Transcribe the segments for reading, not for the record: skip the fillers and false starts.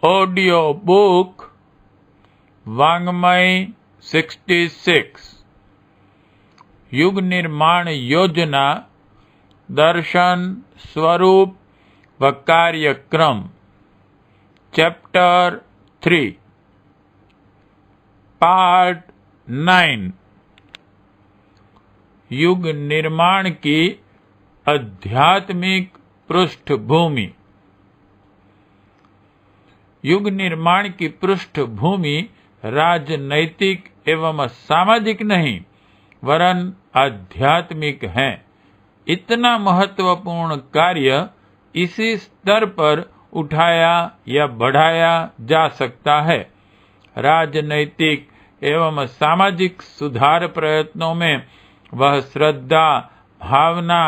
Audio book वाङ्मय 66 युग निर्माण योजना दर्शन स्वरूप व कार्यक्रम चैप्टर 3 पार्ट 9 युग निर्माण की आध्यात्मिक पृष्ठभूमि। युग निर्माण की पृष्ठभूमि राजनैतिक एवं सामाजिक नहीं वरन आध्यात्मिक है। इतना महत्वपूर्ण कार्य इसी स्तर पर उठाया या बढ़ाया जा सकता है। राजनैतिक एवं सामाजिक सुधार प्रयत्नों में वह श्रद्धा, भावना,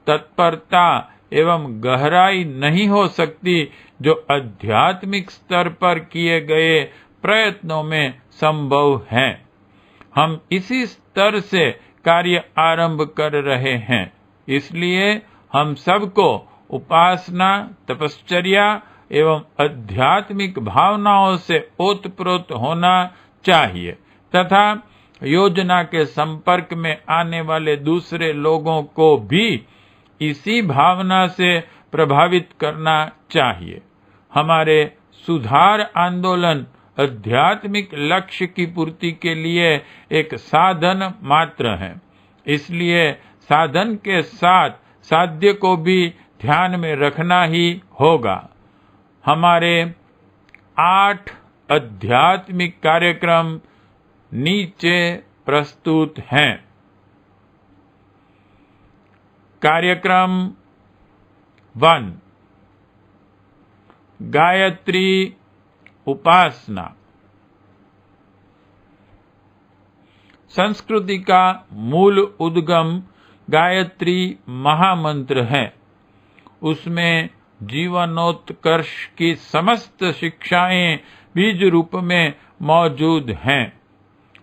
तत्परता एवं गहराई नहीं हो सकती जो आध्यात्मिक स्तर पर किए गए प्रयत्नों में संभव है। हम इसी स्तर से कार्य आरंभ कर रहे हैं, इसलिए हम सबको उपासना, तपश्चर्या एवं आध्यात्मिक भावनाओं से ओतप्रोत होना चाहिए तथा योजना के संपर्क में आने वाले दूसरे लोगों को भी इसी भावना से प्रभावित करना चाहिए। हमारे सुधार आंदोलन आध्यात्मिक लक्ष्य की पूर्ति के लिए एक साधन मात्र है, इसलिए साधन के साथ साध्य को भी ध्यान में रखना ही होगा। हमारे 8 आध्यात्मिक कार्यक्रम नीचे प्रस्तुत हैं। कार्यक्रम 1 गायत्री उपासना। संस्कृति का मूल उद्गम गायत्री महामंत्र है। उसमें जीवनोत्कर्ष की समस्त शिक्षाएं बीज रूप में मौजूद हैं।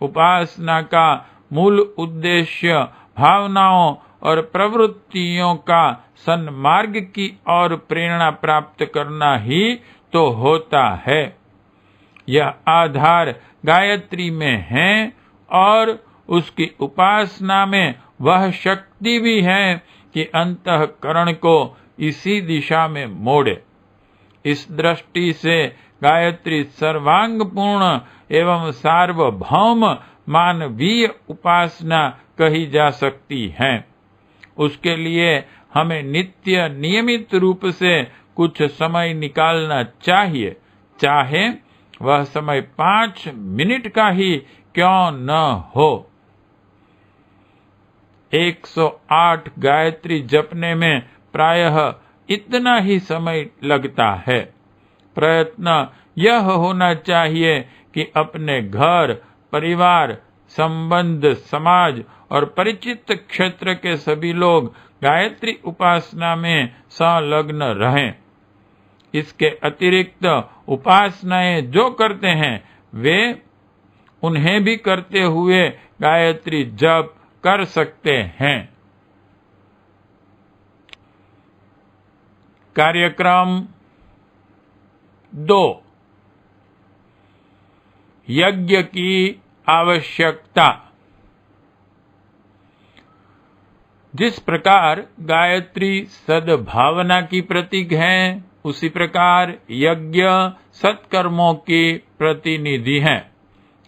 उपासना का मूल उद्देश्य भावनाओं और प्रवृत्तियों का सन्मार्ग की ओर प्रेरणा प्राप्त करना ही तो होता है। यह आधार गायत्री में है और उसकी उपासना में वह शक्ति भी है कि अंतःकरण को इसी दिशा में मोड़े। इस दृष्टि से गायत्री सर्वांगपूर्ण एवं सार्वभौम मानवीय उपासना कही जा सकती है। उसके लिए हमें नित्य नियमित रूप से कुछ समय निकालना चाहिए, चाहे वह समय 5 मिनट का ही क्यों न हो। 108 गायत्री जपने में प्रायः इतना ही समय लगता है। प्रयत्न यह होना चाहिए कि अपने घर, परिवार, संबंध, समाज और परिचित क्षेत्र के सभी लोग गायत्री उपासना में संलग्न रहें। इसके अतिरिक्त उपासनाएं जो करते हैं वे उन्हें भी करते हुए गायत्री जप कर सकते हैं। कार्यक्रम 2 यज्ञ की आवश्यकता। जिस प्रकार गायत्री सद्भावना की प्रतीक है, उसी प्रकार यज्ञ सत्कर्मों की प्रतिनिधि है।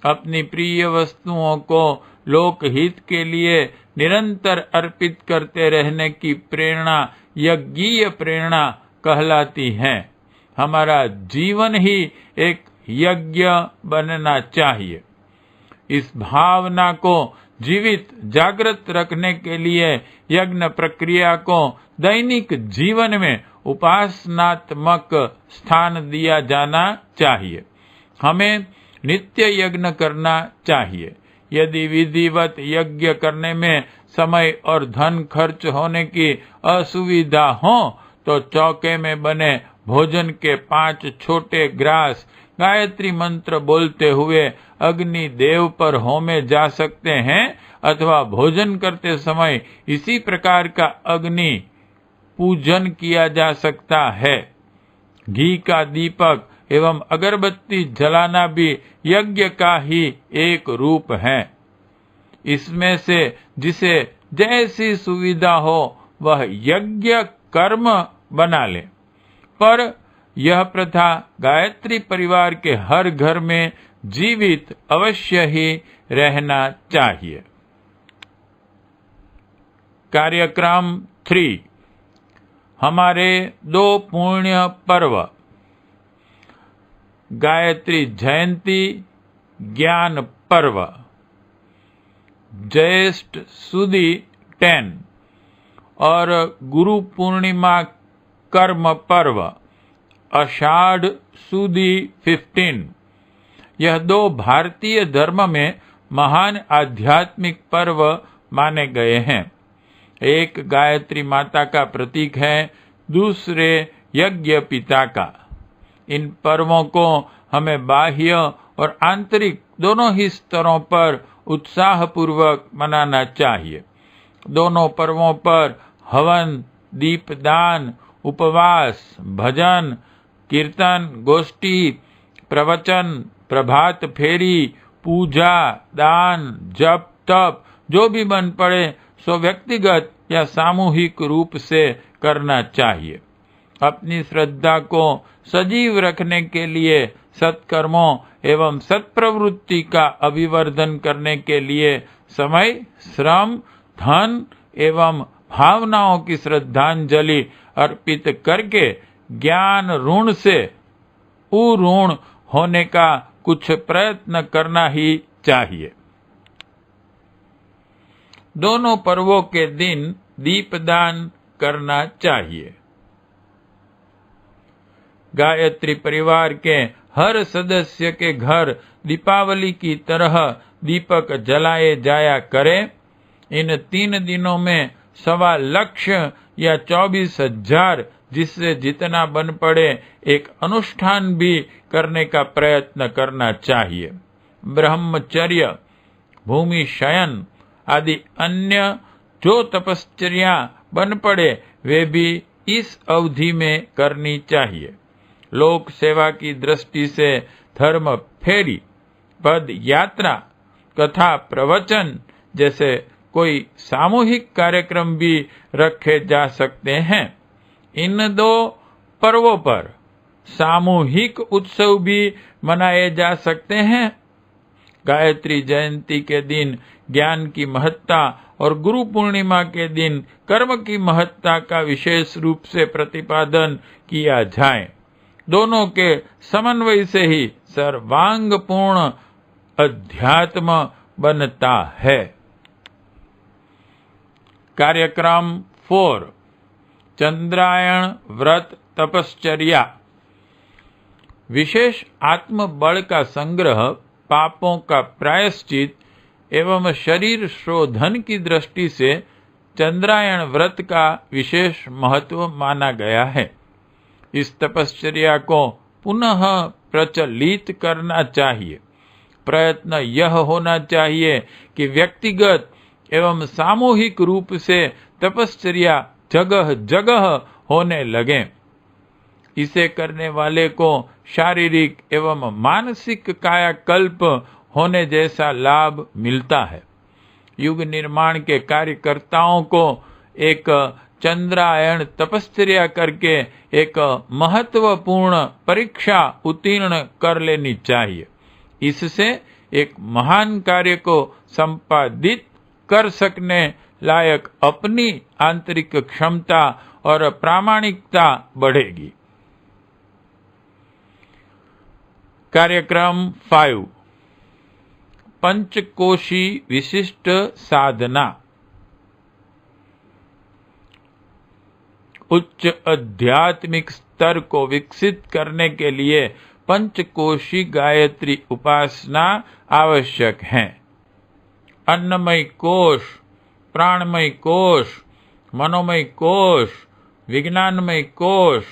अपनी प्रिय वस्तुओं को लोकहित के लिए निरंतर अर्पित करते रहने की प्रेरणा यज्ञीय प्रेरणा कहलाती है। हमारा जीवन ही एक यज्ञ बनना चाहिए। इस भावना को जीवित जागृत रखने के लिए यज्ञ प्रक्रिया को दैनिक जीवन में उपासनात्मक स्थान दिया जाना चाहिए। हमें नित्य यज्ञ करना चाहिए। यदि विधिवत यज्ञ करने में समय और धन खर्च होने की असुविधा हो तो चौके में बने भोजन के 5 छोटे ग्रास गायत्री मंत्र बोलते हुए अग्नि देव पर होमे जा सकते हैं अथवा भोजन करते समय इसी प्रकार का अग्नि पूजन किया जा सकता है। घी का दीपक एवं अगरबत्ती जलाना भी यज्ञ का ही एक रूप है। इसमें से जिसे जैसी सुविधा हो वह यज्ञ कर्म बना ले, पर यह प्रथा गायत्री परिवार के हर घर में जीवित अवश्य ही रहना चाहिए। कार्यक्रम 3, हमारे 2 पुण्य पर्व, गायत्री जयंती, ज्ञान पर्व, ज्येष्ठ सुदी 10 और गुरु पूर्णिमा कर्म पर्व, आषाढ़ सुदी 15। यह 2 भारतीय धर्म में महान आध्यात्मिक पर्व माने गए हैं। एक गायत्री माता का प्रतीक है, दूसरे यज्ञ पिता का। इन पर्वों को हमें बाह्य और आंतरिक दोनों ही स्तरों पर उत्साहपूर्वक मनाना चाहिए। दोनों पर्वों पर हवन, दीपदान, उपवास, भजन, कीर्तन, गोष्ठी, प्रवचन, प्रभात फेरी, पूजा, दान, जप, तप जो भी बन पड़े सो व्यक्तिगत या सामूहिक रूप से करना चाहिए। अपनी श्रद्धा को सजीव रखने के लिए सत्कर्मों एवं सत्प्रवृत्ति का अभिवर्धन करने के लिए समय, श्रम, धन एवं भावनाओं की श्रद्धांजलि अर्पित करके ज्ञान ऋण से उऋण होने का कुछ प्रयत्न करना ही चाहिए। दोनों पर्वों के दिन दीपदान करना चाहिए। गायत्री परिवार के हर सदस्य के घर दीपावली की तरह दीपक जलाए जाया करे। इन 3 दिनों में 1.25 लाख या 24,000 जिससे जितना बन पड़े एक अनुष्ठान भी करने का प्रयत्न करना चाहिए। ब्रह्मचर्य, भूमि शयन आदि अन्य जो तपश्चर्या बन पड़े वे भी इस अवधि में करनी चाहिए। लोक सेवा की दृष्टि से धर्म फेरी, पद यात्रा, कथा प्रवचन जैसे कोई सामूहिक कार्यक्रम भी रखे जा सकते हैं। इन 2 पर्वों पर सामूहिक उत्सव भी मनाए जा सकते हैं। गायत्री जयंती के दिन ज्ञान की महत्ता और गुरु पूर्णिमा के दिन कर्म की महत्ता का विशेष रूप से प्रतिपादन किया जाए। दोनों के समन्वय से ही सर्वांगपूर्ण अध्यात्म बनता है। कार्यक्रम 4, चंद्रायण व्रत तपश्चर्या। विशेष आत्म बल का संग्रह, पापों का प्रायश्चित एवं शरीर शोधन की दृष्टि से चंद्रायण व्रत का विशेष महत्व माना गया है। इस तपश्चर्या को पुनः प्रचलित करना चाहिए। प्रयत्न यह होना चाहिए कि व्यक्तिगत एवं सामूहिक रूप से तपश्चर्या जगह जगह होने लगे। इसे करने वाले को शारीरिक एवं मानसिक कायाकल्प होने जैसा लाभ मिलता है। युग निर्माण के कार्यकर्ताओं को एक चंद्रायण तपश्चर्या करके एक महत्वपूर्ण परीक्षा उत्तीर्ण कर लेनी चाहिए। इससे एक महान कार्य को संपादित कर सकने लायक अपनी आंतरिक क्षमता और प्रामाणिकता बढ़ेगी। कार्यक्रम 5, पंचकोशी विशिष्ट साधना। उच्च आध्यात्मिक स्तर को विकसित करने के लिए पंचकोशी गायत्री उपासना आवश्यक है। अन्नमय कोश, प्राणमय कोश, मनोमय कोश, विज्ञानमय कोश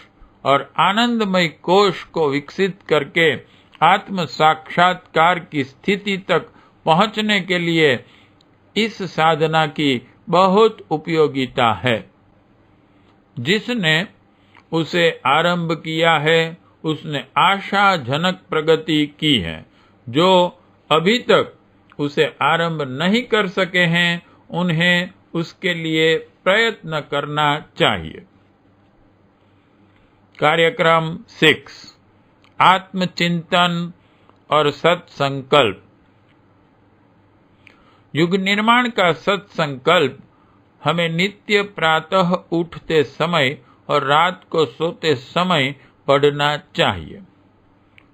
और आनंदमय कोश को विकसित करके आत्म साक्षात्कार की स्थिति तक पहुंचने के लिए इस साधना की बहुत उपयोगिता है। जिसने उसे आरंभ किया है उसने आशाजनक प्रगति की है। जो अभी तक उसे आरंभ नहीं कर सके हैं, उन्हें उसके लिए प्रयत्न करना चाहिए। कार्यक्रम 6, आत्मचिंतन और सत्संकल्प। युग निर्माण का सत्संकल्प हमें नित्य प्रातः उठते समय और रात को सोते समय पढ़ना चाहिए।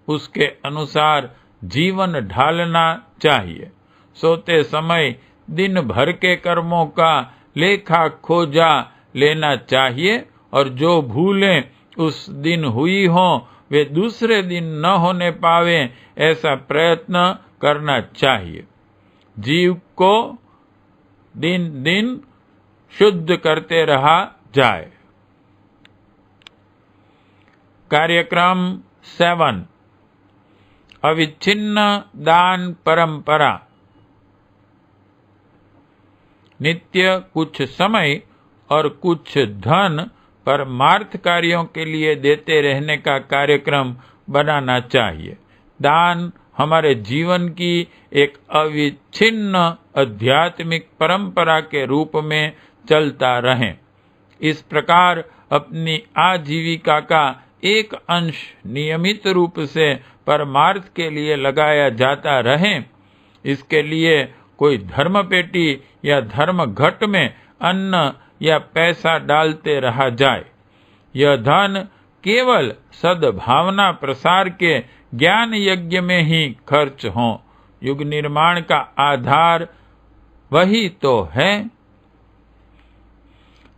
उसके अनुसार जीवन ढालना चाहिए। सोते समय दिन भर के कर्मों का लेखा खोजा लेना चाहिए और जो भूलें उस दिन हुई हों वे दूसरे दिन न होने पावे, ऐसा प्रयत्न करना चाहिए। जीव को दिन दिन शुद्ध करते रहा जाए। कार्यक्रम 7, अविच्छिन्न दान परंपरा। नित्य कुछ समय और कुछ धन परमार्थ कार्यों के लिए देते रहने का कार्यक्रम बनाना चाहिए। दान हमारे जीवन की एक अविच्छिन्न आध्यात्मिक परंपरा के रूप में चलता रहे। इस प्रकार अपनी आजीविका का एक अंश नियमित रूप से परमार्थ के लिए लगाया जाता रहे। इसके लिए कोई धर्म पेटी या धर्म घट में अन्न या पैसा डालते रहा जाए। यह धन केवल सद्भावना प्रसार के ज्ञान यज्ञ में ही खर्च हो। युग निर्माण का आधार वही तो है।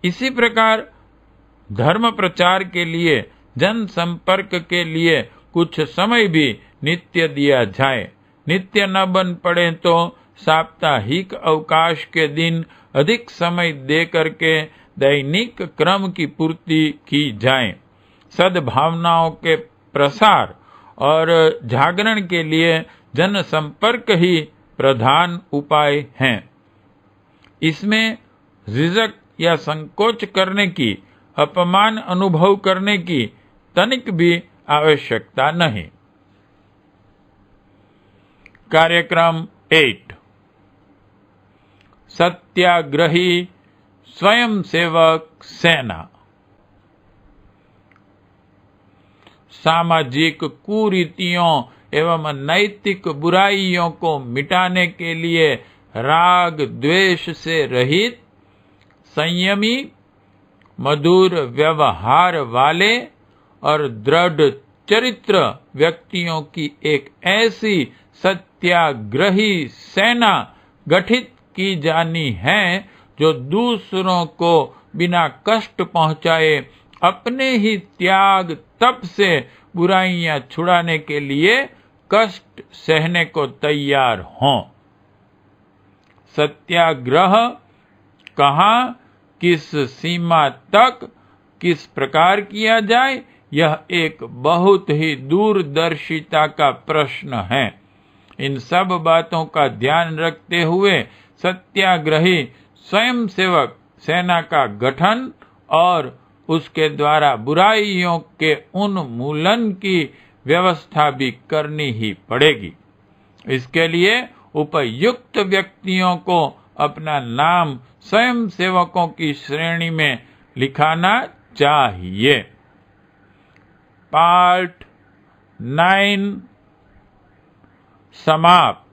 इसी प्रकार धर्म प्रचार के लिए, जन संपर्क के लिए कुछ समय भी नित्य दिया जाए। नित्य न बन पड़े तो साप्ताहिक अवकाश के दिन अधिक समय दे करके दैनिक क्रम की पूर्ति की जाए। सद्भावनाओं के प्रसार और जागरण के लिए जन संपर्क ही प्रधान उपाय हैं। इसमें झिझक या संकोच करने की, अपमान अनुभव करने की तनिक भी आवश्यकता नहीं। कार्यक्रम 8, सत्याग्रही स्वयंसेवक सेना। सामाजिक कुरीतियों एवं नैतिक बुराइयों को मिटाने के लिए राग द्वेष से रहित, संयमी, मधुर व्यवहार वाले और दृढ़ चरित्र व्यक्तियों की एक ऐसी सत्याग्रही सेना गठित की जानी है जो दूसरों को बिना कष्ट पहुंचाए अपने ही त्याग तप से बुराइयां छुड़ाने के लिए कष्ट सहने को तैयार हों। सत्याग्रह कहाँ, किस सीमा तक, किस प्रकार किया जाए, यह एक बहुत ही दूरदर्शिता का प्रश्न है। इन सब बातों का ध्यान रखते हुए सत्याग्रही स्वयंसेवक सेना का गठन और उसके द्वारा बुराइयों के उन्मूलन की व्यवस्था भी करनी ही पड़ेगी। इसके लिए उपयुक्त व्यक्तियों को अपना नाम स्वयंसेवकों की श्रेणी में लिखाना चाहिए। पार्ट 9 समाप्त।